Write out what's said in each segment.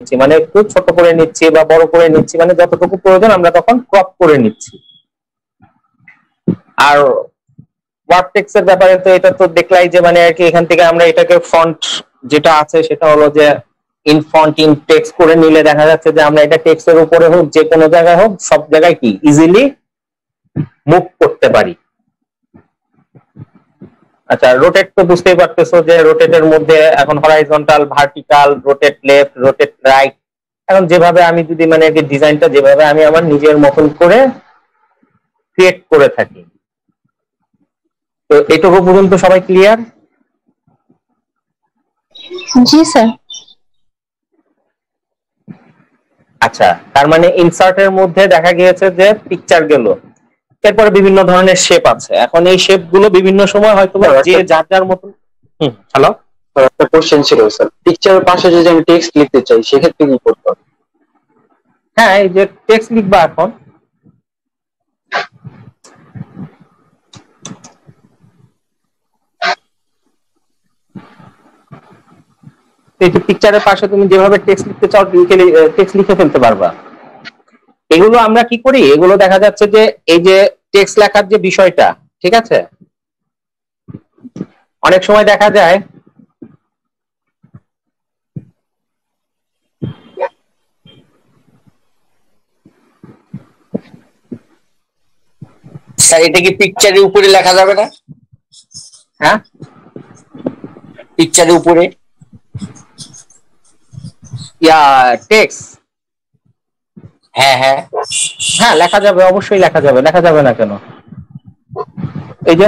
নিচ্ছি, মানে একটু ছোট করে নিচ্ছি বা বড় করে নিচ্ছি, মানে যতটুকু প্রয়োজন আমরা তখন ক্রপ করে নিচ্ছি। আর ওয়ার্ড টেক্সট এর ব্যাপারে তো এটা তো দেখলাই যে মানে আর কি এখান থেকে আমরা এটাকে ফন্ট যেটা আছে সেটা হলো যে ইন ফন্ট ইন টেক্সট করে নিলে দেখা যাচ্ছে যে আমরা এটা টেক্সটের উপরে হোক যে কোনো জায়গায় হোক সব জায়গায় কি ইজিলি মুভ করতে পারি। আচ্ছা, রোটেট তো বুঝতেই পারতেছো যে রোটেটের মধ্যে এখন horizontal, vertical, rotate left, rotate right. এখন যেভাবে আমি যদি মানে ডিজাইনটা যেভাবে আমি আমার নিজের মতন করে ক্রিয়েট করে থাকি। তো এটুকু পর্যন্ত সবাই ক্লিয়ার? জি স্যার। আচ্ছা, তার মানে ইনসার্টের মধ্যে দেখা গিয়েছে যে পিকচার গেল, এরপরে বিভিন্ন ধরনের শেপ আছে। এখন এই শেপ গুলো বিভিন্ন সময় হয়তো যে যার যার মতন। হ্যালো, একটা কোশ্চেন ছিল স্যার, পিকচারের পাশে যদি আমি টেক্সট লিখতে চাই সেক্ষেত্রে কি করতে হবে? হ্যাঁ, এই যে টেক্সট লিখবা এখন, এই যে পিকচারের পাশে তুমি যেভাবে টেক্সট লিখতে চাও টেক্সট লিখে ফেলতে পারবা। এগুলো আমরা কি করি, এগুলো দেখা যাচ্ছে যে এই যে টেক্সট লেখার যে বিষয়টা, ঠিক আছে, অনেক সময় দেখা যায় স্যার এটা কি পিকচারের উপরে লেখা যাবে না? হ্যাঁ, পিকচারের উপরে টেক্সট, হ্যাঁ হ্যাঁ হ্যাঁ লেখা যাবে, অবশ্যই লেখা যাবে, লেখা যাবে না কেন? এই যে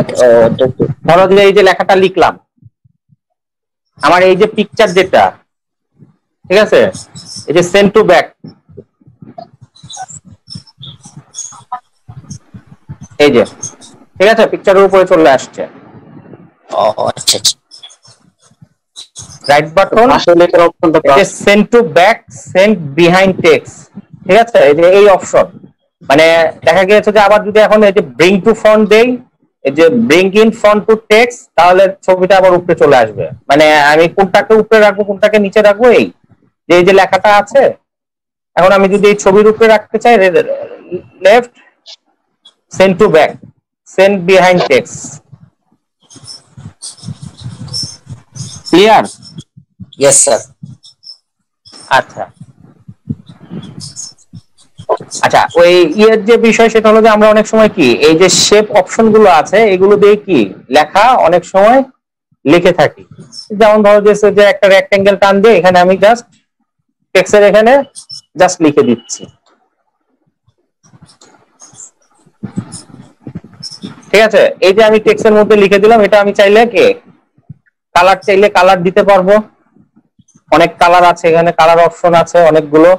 ধরো যে এই যে লেখাটা লিখলাম, আমার এই যে পিকচার যেটা, ঠিক আছে, এই যে সেন্ড টু ব্যাক, এই যে ঠিক আছে পিকচারের উপরে চলে আসছে। ও আচ্ছা আচ্ছা, রাইট বাটন, আসলে এর অপশনটা এই যে send to back, send behind text, ঠিক আছে, এই যে এই অপশন। মানে দেখা গিয়েছে যে আবার যদি এখন এই যে ব্রিং টু ফন্ট দেই, এই যে bring in font to text, তাহলে ছবিটা আবার উপরে চলে আসবে। মানে আমি কোনটাকে উপরে রাখবো কোনটাকে নিচে রাখবো, এই যে এই যে লেখাটা আছে, এখন আমি যদি এই ছবির উপরে রাখতে চাই left, send to back, send behind text. Clear? Yes sir. আচ্ছা আচ্ছা, ওই ইয়ের যে বিষয় সেটা হলো যে আমরা অনেক সময় কি এই যে শেপ অপশন গুলো আছে এগুলো দিয়ে কি লেখা অনেক সময় লিখে থাকি। যেমন ধরো যে একটা রেক্টেঙ্গেল টান দিয়ে এখানে আমি জাস্ট টেক্সটের এখানে জাস্ট লিখে দিচ্ছি, ঠিক আছে। এই যে আমি টেক্সটের মধ্যে লিখে দিলাম, এটা আমি চাইলে কি কালার চাইলে কালার দিতে পারবো, অনেক কালার আছে এখানে, কালার অপশন আছে অনেকগুলো,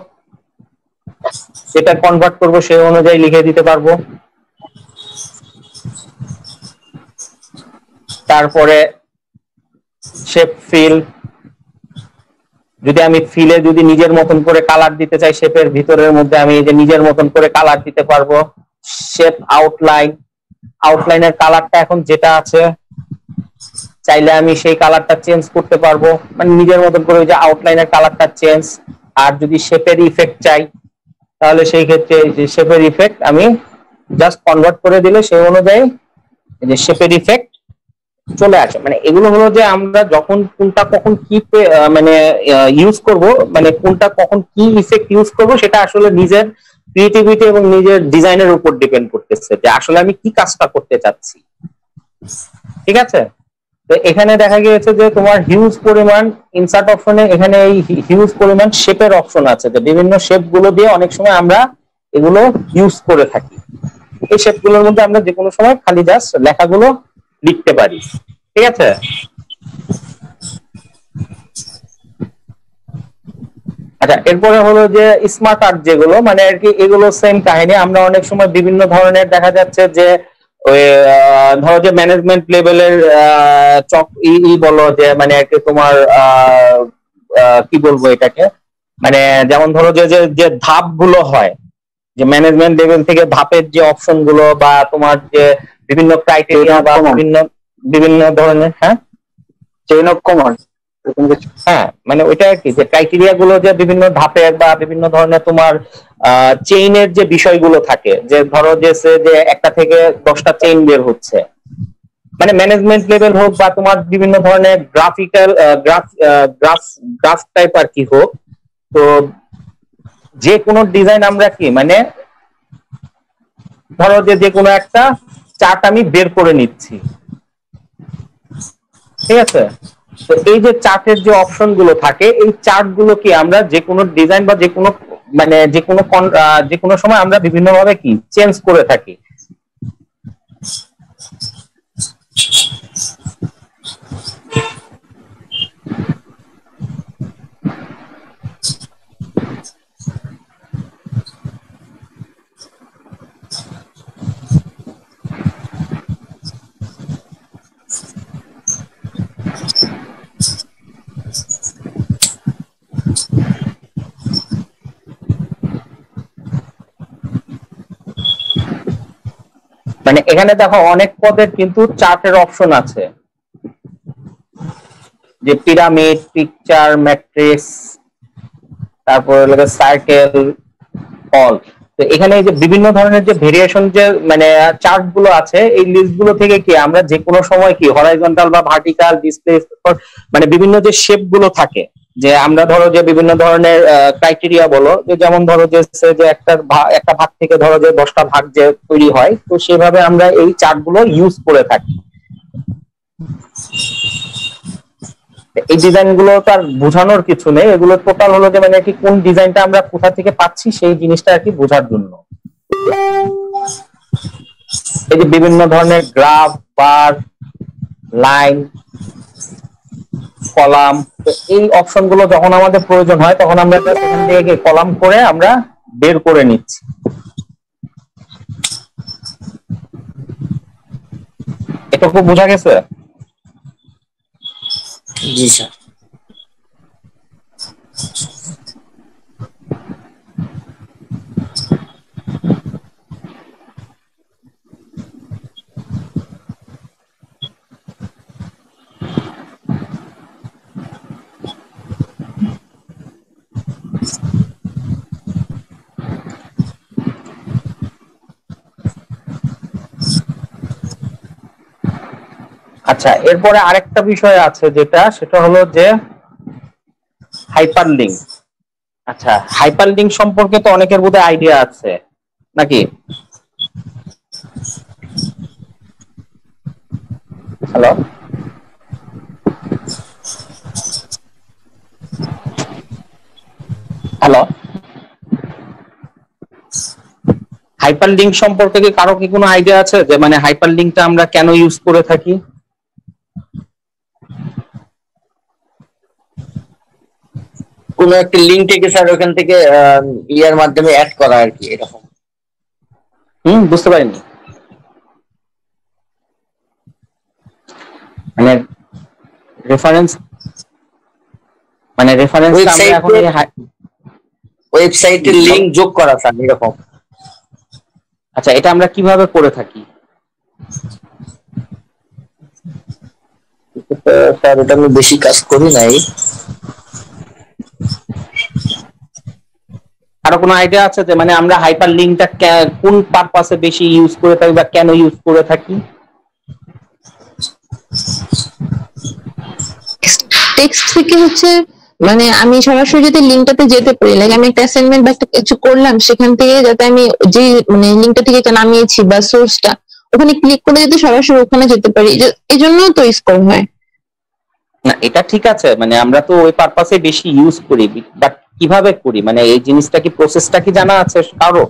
যেটা কনভার্ট করবো সেই অনুযায়ী লিখে দিতে পারবো। তারপরে শেপ ফিল, যদি আমি ফিলে যদি নিজের মতন করে কালার দিতে চাই, শেপের ভিতরের মধ্যে আমি এই যে নিজের মতন করে কালার দিতে পারবো। শেপ আউটলাইন, আউটলাইনের কালারটা এখন যেটা আছে চাইলে আমি সেই কালারটা চেঞ্জ করতে পারবো, মানে নিজের মতন করে ওই যে আউটলাইনের কালারটা চেঞ্জ। আর যদি শেপের ইফেক্ট চাই তাহলে সেই ক্ষেত্রে যে শেপের ইফেক্ট আমি জাস্ট কনভার্ট করে দিলে সেই অনুযায়ী যে শেপের ইফেক্ট চলে আসে। মানে এগুলো হলো যে আমরা যখন কোনটা কখন কি মানে ইউজ করব, মানে কোনটা কখন কি ইফেক্ট ইউজ করব, সেটা আসলে নিজের ক্রিয়েটিভিটি এবং নিজের ডিজাইনের উপর ডিপেন্ড করতেছে যে আসলে আমি কি কাজটা করতে চাচ্ছি, ঠিক আছে। তো এখানে দেখা গিয়েছে যে তোমার হিউজ পরিমাণ ইনসার্ট অপশনে এখানে এই হিউজ পরিমাণ শেপের অপশন আছে, যে বিভিন্ন শেপ গুলো দিয়ে অনেক সময় আমরা এগুলো ইউজ করে থাকি। এই শেপ গুলোর মধ্যে আমরা যে কোনো সময় খালি জাস্ট লেখাগুলো লিখতে পারি, ঠিক আছে। আচ্ছা, এরপরে হলো যে স্মার্ট আর্ট যেগুলো, মানে আর কি এগুলো সেম কাহিনী। আমরা অনেক সময় বিভিন্ন ধরনের দেখা যাচ্ছে যে ওই ধরো যে ম্যানেজমেন্ট লেভেলের চক বলো যে মানে আর কি তোমার কি বলবো এটাকে, মানে যেমন ধরো যে যে ধাপ গুলো হয়, যে ম্যানেজমেন্ট লেভেল থেকে ধাপের যে অপশন গুলো বা তোমার যে বিভিন্ন ক্রাইটেরিয়া বা বিভিন্ন বিভিন্ন ধরনের, হ্যাঁ, চেইন অফ কমান্ড, এরকম কিছু? হ্যাঁ, মানে ওইটা আর কি, যে ক্রাইটেরিয়া গুলো যে বিভিন্ন ধাপের বা বিভিন্ন ধরনের তোমার চেইনের যে বিষয়গুলো থাকে, যে ধরো যে একটা থেকে 10টা চেইন বের হচ্ছে, মানে ম্যানেজমেন্ট লেভেল হোক বা তোমার বিভিন্ন ধরনের গ্রাফিক্যাল গ্রাফ টাইপ আর কি হোক, তো যে কোনো ডিজাইন আমরা কি মানে ধরো যে কোনো একটা চার্ট আমি বের করে নিচ্ছি, ঠিক আছে? তো এই যে চার্টের যে অপশন গুলো থাকে, এই চার্ট গুলো কি আমরা যে কোনো ডিজাইন বা যে কোনো মানে যে কোনো সময় আমরা বিভিন্ন ভাবে কি চেঞ্জ করে থাকি। মানে এখানে দেখো অনেক পদের কিন্তু চার্টের অপশন আছে, যে পিরামিড, পিকচার, ম্যাট্রিক্স, তারপর হলো সার্কেল, অল। তো এখানে এই যে বিভিন্ন ধরনের যে ভেরিয়েশন যে মানে চার্ট গুলো আছে, এই লিস্ট গুলো থেকে কি আমরা যে কোনো সময় কি হরাইজন্টাল বা ভার্টিক্যাল ডিসপ্লে, মানে বিভিন্ন যে শেপ গুলো থাকে, যে আমরা ধরো যে বিভিন্ন ধরনের ক্রাইটেরিয়া বলো, যে যেমন ধরো যে একটা ভাগ থেকে ধরো যে 10টা ভাগ যে তৈরি হয়, তো সেভাবে আমরা এই চার্ট গুলো ইউজ করে থাকি। এই ডিজাইন গুলো তার বোঝানোর কিছু নেই, এগুলো টোটাল হলো যে মানে কি কোন ডিজাইনটা আমরা কোথা থেকে পাচ্ছি সেই জিনিসটা আর কি বোঝার জন্য। এই যে বিভিন্ন ধরনের গ্রাফ, বার, লাইন, কলাম, তো এই অপশন গুলো যখন আমাদের প্রয়োজন হয় তখন আমরা এখান থেকে কলাম করে আমরা বের করে নিচ্ছি। এটুকু বোঝা গেছে? জি স্যার। আচ্ছা, এরপরে আরেকটা বিষয় আছে সেটা হলো যে হাইপার লিঙ্ক। আচ্ছা, হাইপার লিঙ্ক সম্পর্কে তো অনেকের বোধহয় আইডিয়া আছে নাকি? হ্যালো, হ্যালো, হাইপার লিঙ্ক সম্পর্কে কি কারো কি কোনো আইডিয়া আছে, যে মানে হাইপার লিঙ্কটা আমরা কেন ইউজ করে থাকি? কোনো একটা লিঙ্ক থেকে স্যার ওখান থেকে ইয়ার মাধ্যমে অ্যাড করা আর কি, এরকম। বুঝতে পারিনি। মানে রেফারেন্স, মানে রেফারেন্স আমরা এখন ওয়েবসাইটের লিংক যোগ করা স্যার, এরকম। আচ্ছা, এটা আমরা কিভাবে করে থাকি? স্যার এটা আমি বেশি কাজ করি নাই। কারো কোনো আইডিয়া আছে যে মানে আমরা হাইপার লিঙ্কটা কোন পারপাসে বেশি ইউজ করে থাকি বা কেন ইউজ করে থাকি? টেক্সট থেকে হচ্ছে মানে আমি সরাসরি যদি লিঙ্কটাতে যেতে পারি, লাইক আমি একটা অ্যাসাইনমেন্ট বা একটা কিছু করলাম, সেখান থেকে যাতে আমি যে মানে লিঙ্কটা থেকে নামিয়েছি বা সোর্সটা, ওখানে ক্লিক করে যাতে সরাসরি ওখানে যেতে পারি, এই জন্য তো ইউজ করা হয়। না, এটা ঠিক আছে, মানে আমরা তো ওই পারপাসে বেশি ইউজ করি, বাট কিভাবে করি মানে এই জিনিসটা কি, প্রসেসটা কি জানা আছে কারো?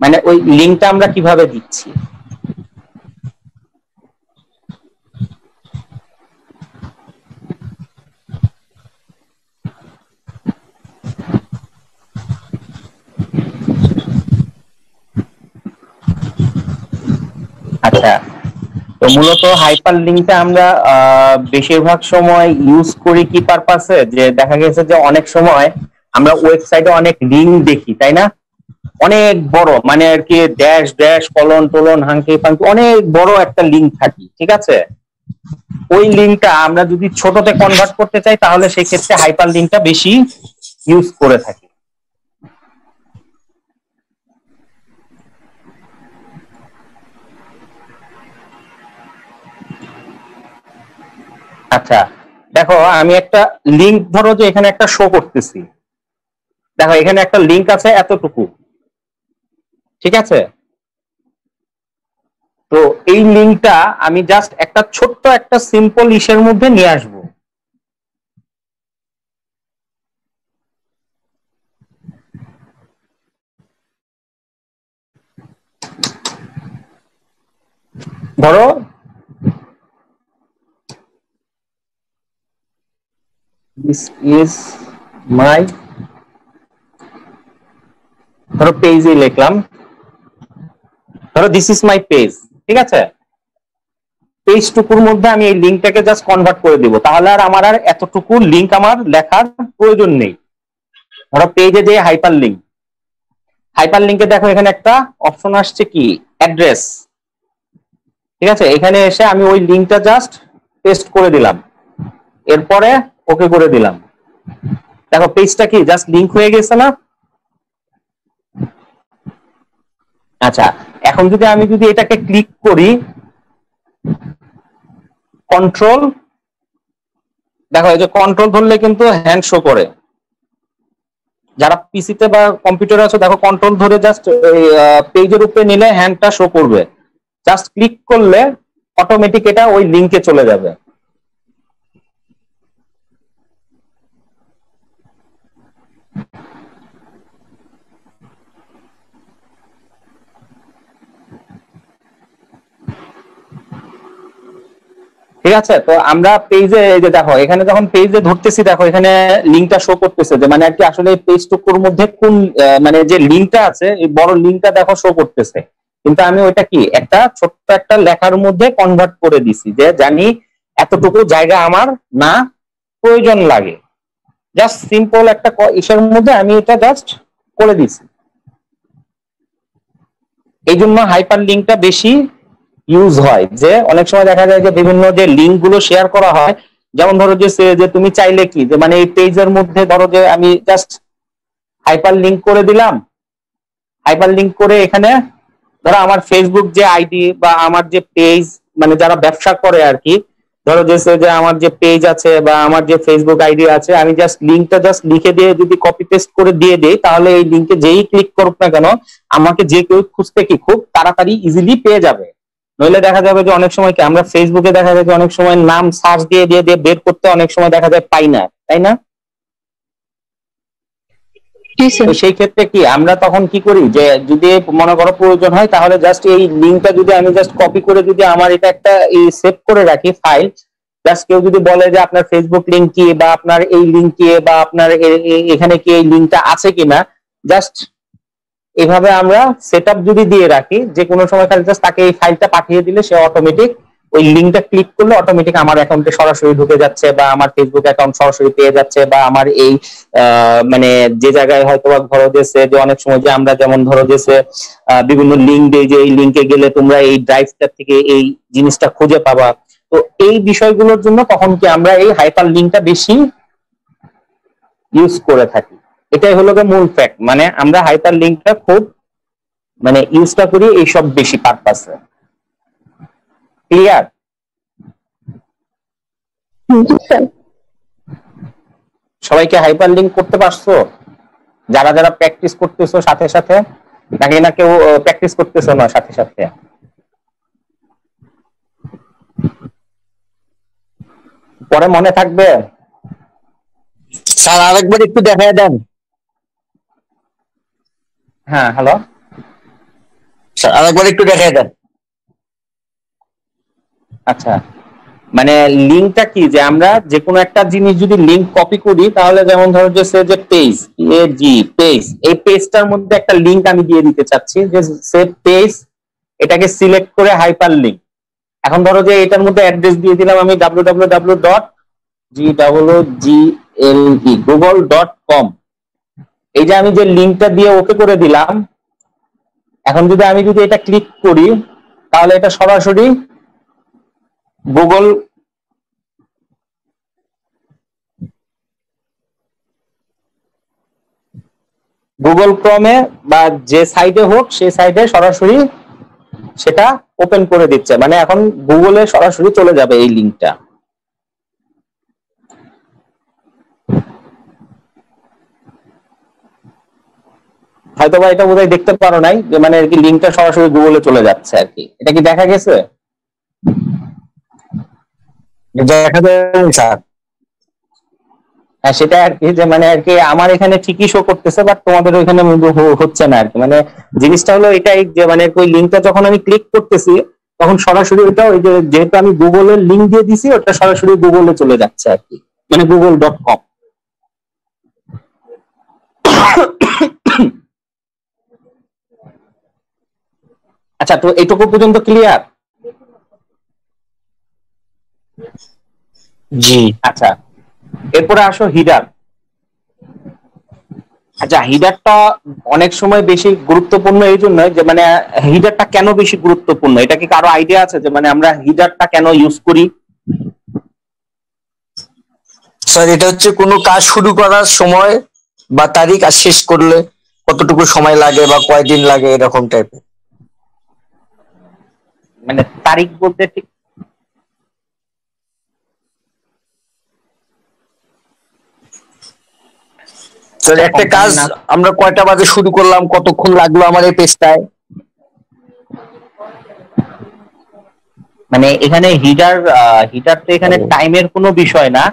মানে ওই লিঙ্কটা আমরা কিভাবে দিচ্ছি? আচ্ছা, তো মূলত হাইপার লিঙ্কটা আমরা বেশিরভাগ সময় ইউজ করি কি পারপাসে, যে দেখা গেছে যে অনেক সময় আমরা ওয়েবসাইটে অনেক লিঙ্ক দেখি, তাই না? অনেক বড়, মানে আর কি ড্যাশ ড্যাশ কলন টলন হাঙ্কি পাঙ্কি অনেক বড় একটা লিঙ্ক থাকি, ঠিক আছে? ওই লিঙ্কটা আমরা যদি ছোটতে কনভার্ট করতে চাই তাহলে সেই ক্ষেত্রে হাইপার লিঙ্কটা বেশি ইউজ করে থাকি। আচ্ছা দেখো আমি একটা লিঙ্ক ধরো যে এখানে একটা শো করতেছি, দেখো এখানে একটা লিঙ্ক আছে এতটুকু, ঠিক আছে? তো এই লিঙ্কটা আমি জাস্ট একটা ছোট্ট একটা সিম্পল ইসের মধ্যে নিয়ে আসব। ধরো দিস ইজ মাই, ধরো পেজে লিখলাম, ধরো দিস ইজ মাই পেজ, ঠিক আছে? পেজ টুকুর মধ্যে আমি এই লিঙ্কটাকে জাস্ট কনভার্ট করে দিব, তাহলে আর আমার আর এতটুকু লিঙ্ক আমার লেখার প্রয়োজন নেই। ধরো পেজে যে হাইপার লিঙ্ক, হাইপার লিঙ্কে দেখো এখানে একটা অপশন আসছে কি অ্যাড্রেস, ঠিক আছে? এখানে এসে আমি ওই লিঙ্কটা জাস্ট পেস্ট করে দিলাম, এরপরে ওকে করে দিলাম, দেখো পেজটা কি জাস্ট লিঙ্ক হয়ে গেছে না? আচ্ছা এখন যদি আমি এটাকে ক্লিক করি, কন্ট্রোল, দেখো এই যে কন্ট্রোল ধরলে কিন্তু হ্যান্ড শো করে। যারা পিসিতে বা কম্পিউটারে আছে দেখো কন্ট্রোল ধরে জাস্ট পেজের উপরে নিলে হ্যান্ডটা শো করবে, জাস্ট ক্লিক করলে অটোমেটিক এটা ওই লিঙ্কে চলে যাবে। ঠিক আছে? তো আমরা পেজে এই যে দেখো এখানে যখন পেজে ধরতেছি, দেখো এখানে লিঙ্কটা শো করতেছে, যে মানে আর কি আসলে এই পেজ টুকুর মধ্যে কোন মানে যে লিঙ্কটা আছে এই বড় লিঙ্কটা দেখো শো করতেছে, কিন্তু আমি ওইটা কি একটা ছোট্ট একটা লেখার মধ্যে কনভার্ট করে দিছি, যে জানি এতটুকু জায়গা আমার না প্রয়োজন লাগে, জাস্ট সিম্পল একটা ইসের মধ্যে আমি এটা জাস্ট করে দিছি। এই জন্য হাইপার লিঙ্কটা বেশি ইউজ হয়। যে অনেক সময় দেখা যায় যে বিভিন্ন যে লিঙ্ক গুলো শেয়ার করা হয়, যেমন ধরো যে তুমি চাইলে কি যে মানে এই পেজের মধ্যে ধরো যে আমি জাস্ট হাইপার লিঙ্ক করে দিলাম, হাইপার লিঙ্ক করে এখানে ধরো আমার ফেসবুক যে আইডি বা আমার যে পেজ, মানে যারা ব্যবসা করে আর কি, ধরো যে আমার যে পেজ আছে বা আমার যে ফেসবুক আইডি আছে, আমি জাস্ট লিঙ্কটা জাস্ট লিখে দিয়ে যদি কপি পেস্ট করে দিয়ে দেই, তাহলে এই লিঙ্কে যেই ক্লিক করুক না কেন আমাকে যে কেউ খুঁজতে কি খুব তাড়াতাড়ি ইজিলি পেয়ে যাবে। নইলে দেখা যাবে যে অনেক সময় কি আমরা ফেসবুকে দেখা যায় যে অনেক সময় নাম সার্চ দিয়ে দিয়ে দিয়ে বের করতে অনেক সময় দেখা যায় পাই না, তাই না? তো সেই ক্ষেত্রে কি আমরা তখন কি করি, যে যদি মনে করো প্রয়োজন হয় তাহলে জাস্ট এই লিঙ্কটা যদি আমি জাস্ট কপি করে যদি আমার এটা একটা সেভ করে রাখি ফাইল, জাস্ট কেউ যদি বলে যে আপনার ফেসবুক লিঙ্ক কি বা আপনার এই লিঙ্ক কি বা আপনার এখানে কি এই লিঙ্কটা আছে কিনা, জাস্ট এইভাবে আমরা সেটআপ যদি দিয়ে রাখি, যে কোনো সময় খালি জাস্ট তাকে এই ফাইলটা পাঠিয়ে দিলে সে অটোমেটিক ওই লিঙ্কটা ক্লিক করলে অটোমেটিক আমার অ্যাকাউন্টে সরাসরি ঢুকে যাচ্ছে, বা আমার ফেসবুক অ্যাকাউন্ট সরাসরি পেয়ে যাচ্ছে, বা আমার এই মানে যে জায়গায় হয়তো ধরো যে অনেক সময় যে আমরা যেমন ধরো যে বিভিন্ন লিঙ্ক দেই, যে এই লিঙ্কে গেলে তোমরা এই ড্রাইভটা থেকে এই জিনিসটা খুঁজে পাবা। তো এই বিষয়গুলোর জন্য তখন কি আমরা এই হাইপার লিঙ্কটা বেশি ইউজ করে থাকি। এটাই হলো মূল ফ্যাক্ট, মানে আমরা হাইপার লিঙ্কটা খুব মানে ইউজটা করি এইসব বেশি পারপাসে। ক্লিয়ার? সবাইকে হাইপার লিঙ্ক করতে পারছো? যারা যারা প্র্যাকটিস করতেছো সাথে সাথে, নাকি না কেউ প্র্যাকটিস করতেছো না সাথে সাথে? পরে মনে থাকবে? স্যার আরেকবার একটু দেখায় দেন। হ্যাঁ হ্যালো স্যার আরেকবার একটু দেখায় দেন। আচ্ছা, মানে লিঙ্কটা কি, যে আমরা যে কোনো একটা জিনিস যদি লিঙ্ক কপি করি, তাহলে যেমন ধরো যে পেজ পেজ, এই পেজটার মধ্যে একটা লিঙ্ক আমি দিয়ে দিতে চাচ্ছি, যে সেভ পেজ, এটাকে সিলেক্ট করে হাইপার লিঙ্ক। এখন ধরো যে এটার মধ্যে অ্যাড্রেস দিয়ে দিলাম আমি www.google.com। এই যে আমি যে লিঙ্কটা দিয়ে ওকে করে দিলাম, এখন যদি আমি এটা ক্লিক করি তাহলে এটা সরাসরি গুগল ক্রমে বা যে সাইটে হোক সেই সাইটে সরাসরি সেটা ওপেন করে দিচ্ছে, মানে এখন গুগলে সরাসরি চলে যাবে এই লিঙ্কটা। হয়তো বা এটা বোধহয় দেখতে পারো নাই যে মানে আর কি লিঙ্কটা সরাসরি গুগলে চলে যাচ্ছে আর কি, এটা কি দেখা গেছে? দেখা যায় স্যার। হ্যাঁ সেটা আর কি, যে মানে আর কি আমার এখানে ঠিকই শো করতেছে বাট তোমাদের ওইখানে হচ্ছে না আর কি। মানে জিনিসটা হলো এটাই যে মানে ওই লিঙ্কটা যখন আমি ক্লিক করতেছি তখন সরাসরি ওইটা ওই যে যেহেতু আমি গুগলের লিঙ্ক দিয়ে দিছি ওটা সরাসরি গুগলে চলে যাচ্ছে আর কি, মানে google.com। আচ্ছা, তো এইটুকু পর্যন্ত ক্লিয়ার? জি। আচ্ছা, এরপরে আসো হিডার। আচ্ছা, হিডারটা অনেক সময় বেশি গুরুত্বপূর্ণ এই জন্য যে মানে হিডারটা কেন বেশি গুরুত্বপূর্ণ, এটা কি কারো আইডিয়া আছে যে মানে আমরা হিডারটা কেন ইউজ করি? স্যার এটা হচ্ছে কোনো কাজ শুরু করার সময় বা তারিখ, আর শেষ করলে কতটুকু সময় লাগে বা কয়দিন লাগে এরকম টাইপের। মানে তারিখ বলতে ঠিক স্যার একটা কাজ আমরা কয়টা বাজে শুরু করলাম, কতক্ষণ লাগলো আমার এই পেজটায়। মানে এখানে হিটার তো এখানে টাইমের কোনো বিষয় না,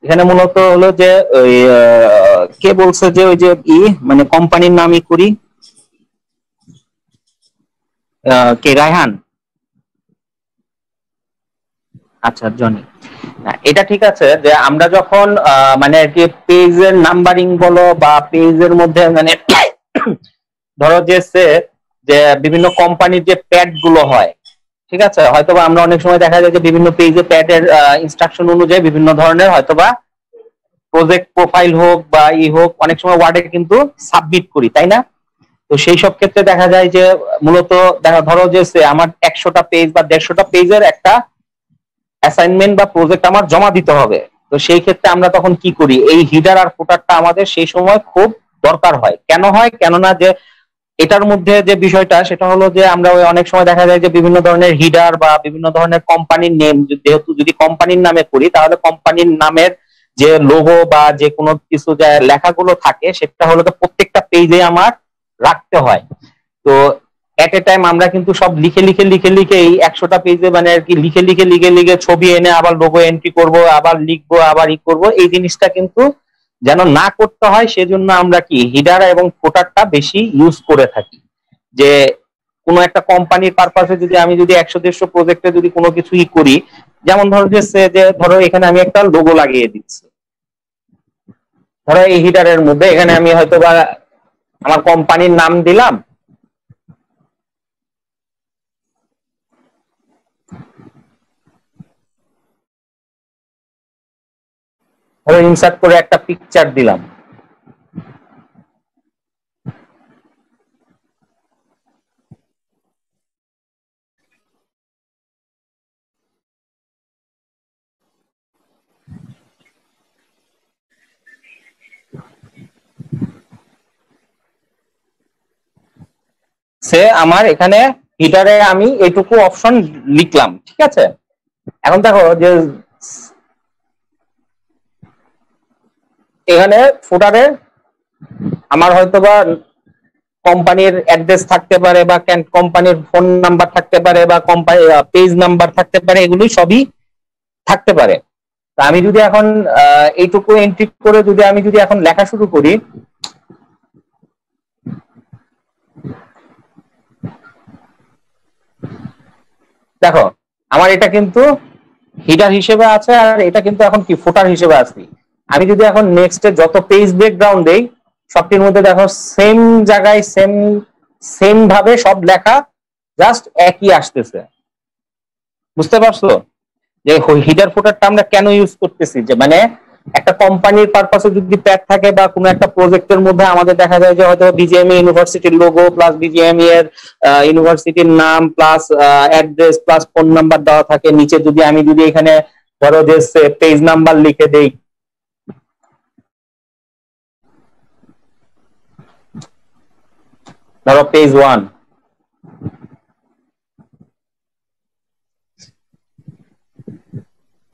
এখানে মূলত হলো যে ওই কে বলছে যে ওই যে মানে কোম্পানির নামই করি, কে রায়হান? আচ্ছা জনি। এটা ঠিক আছে যে আমরা যখন মানে আর কি পেজের নাম্বারিং বলো বা পেজের মধ্যে মানে ধরো যে বিভিন্ন কোম্পানির যে প্যাড গুলো হয়, ঠিক আছে, হয়তোবা আমরা অনেক সময় দেখা যায় যে বিভিন্ন পেজে প্যাডের ইনস্ট্রাকশন অনুযায়ী বিভিন্ন ধরনের হয়তোবা প্রজেক্ট প্রোফাইল হোক বা হোক অনেক সময় ওয়ার্ডে কিন্তু সাবমিট করি, তাই না? তো সেই সব ক্ষেত্রে দেখা যায় যে মূলত ধরো যে আমার 100টা পেজ বা 150টা পেজের একটা অ্যাসাইনমেন্ট বা প্রজেক্ট আমার জমা দিতে হবে। তো সেই ক্ষেত্রে আমরা তখন কি করি, এই হিডার আর ফুটারটা আমাদের সেই সময় খুব দরকার হয়। কেন হয়? কেননা যে এটার মধ্যে যে বিষয়টা সেটা হলো যে আমরা ওই অনেক সময় দেখা যায় যে বিভিন্ন ধরনের হিডার বা বিভিন্ন ধরনের কোম্পানির নেম, যেহেতু যদি কোম্পানির নামে করি তাহলে কোম্পানির নামের যে লোগো বা যে কোনো কিছু যে লেখাগুলো থাকে সেটা হলো তো প্রত্যেকটা পেজে আমার রাখতে হয়। তো এট এ টাইম আমরা কিন্তু সব লিখে লিখে লিখে লিখে এই 100টা পেজে মানে আর কি লিখে লিখে লিখে লিখে ছবি এনে আবার লোগো এন্ট্রি করব, আবার লিখবো, আবার করব, এই জিনিসটা কিন্তু যেন না করতে হয় সেজন্য আমরা কি হিডার এবং ফুটারটা বেশি ইউজ করে থাকি। যে কোনো একটা কোম্পানির পারপাসে যদি আমি যদি 100-150 প্রজেক্টে যদি কোনো কিছু করি, যেমন ধরো যে ধরো এখানে আমি একটা লোগো লাগিয়ে দিচ্ছি, ধরো এই হিডারের মধ্যে এখানে আমি হয়তো বা আমার কোম্পানির নাম দিলাম, ধরো ইনসার্ট করে একটা পিকচার দিলাম, সে আমার এখানে হিটারে আমি এইটুকু অপশন লিখলাম, ঠিক আছে। এখন দেখো যে এখানে ফুটারে আমার হয়তোবা কোম্পানির অ্যাড্রেস থাকতে পারে বা কোম্পানির ফোন নাম্বার থাকতে পারে বা কোম্পানি পেজ নাম্বার থাকতে পারে, এগুলোই সবই থাকতে পারে। আমি যদি এখন এইটুকু এন্ট্রি করে যদি আমি যদি এখন লেখা শুরু করি, দেখো আমার এটা কিন্তু হিডার হিসেবে আছে আর এটা কিন্তু এখন কি ফুটার হিসেবে আছে। আমি যদি এখন নেক্সটে যত পেজ ব্রেকগ্রাউন্ড দেই সবটির মধ্যে দেখো সেম জায়গায় সেম ভাবে সব লেখা জাস্ট একই আসতেছে। বুঝতে পারছো যে হিডার ফুটারটা আমরা কেন ইউজ করতেছি? যে মানে একটা কোম্পানির পারপাসে যদি প্যাড থাকে বা কোনো একটা প্রজেক্টের মধ্যে আমাদের দেখা যায় যে হয়তো বিজিএমই ইউনিভার্সিটির লোগো প্লাস বিজিএমই এর ইউনিভার্সিটির নাম plus address plus phone number দেওয়া থাকে, নিচে যদি আমি যদি এখানে ধরো যে পেজ নাম্বার লিখে দেই, ধরো পেজ 1,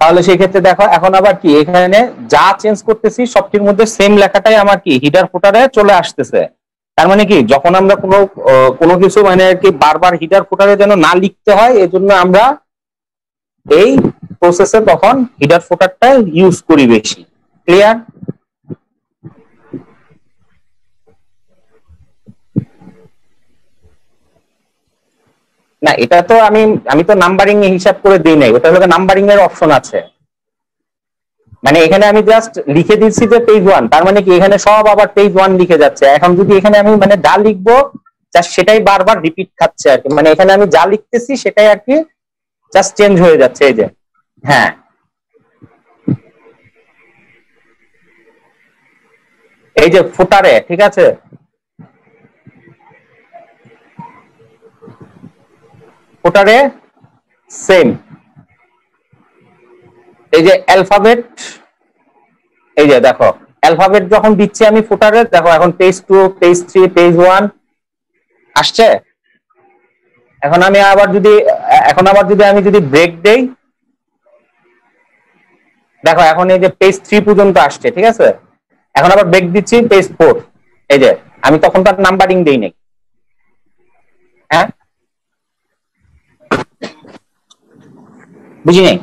তাহলে সেই ক্ষেত্রে দেখো এখন আবার কি এখানে যা চেঞ্জ করতেছি সবটির মধ্যে সেম লেখাটাই আমার কি হিডার ফুটারে চলে আসতেছে। তার মানে কি যখন আমরা কোনো কিছু মানে কি বারবার হিডার ফুটারে যেন না লিখতে হয়, এজন্য আমরা এই প্রসেসে তখন হিডার ফুটারটা ইউজ করি বেশি। ক্লিয়ার? না এটা তো আমি তো নাম্বারিং এ হিসাব করে দিই নাই, ওটা হলো নাম্বারিং এর অপশন আছে। মানে এখানে আমি জাস্ট লিখে দিচ্ছি যে পেজ 1, তার মানে কি এখানে সব আবার পেজ 1 লিখে যাচ্ছে। এখন যদি এখানে আমি মানে যা লিখবো জাস্ট সেটাই বারবার রিপিট খাচ্ছে আর কি, মানে এখানে আমি যা লিখতেছি সেটাই আর কি জাস্ট চেঞ্জ হয়ে যাচ্ছে। এই যে হ্যাঁ এই যে ফুটারে, ঠিক আছে, ফুটারে সেম এই যে অ্যালফাবেট, এই যে দেখো অ্যালফাবেট যখন দিচ্ছি আমি ফুটারে, দেখো এখন পেজ 2, পেজ 3, পেজ 1 আসছে। এখন আবার যদি আমি ব্রেক দেই, দেখো এখন এই যে পেজ 3 পর্যন্ত আসছে, ঠিক আছে। এখন আবার ব্রেক দিচ্ছি পেজ 4, এই যে আমি তখন তার নাম্বারিং দেই নাই। হ্যাঁ বুঝি নাই?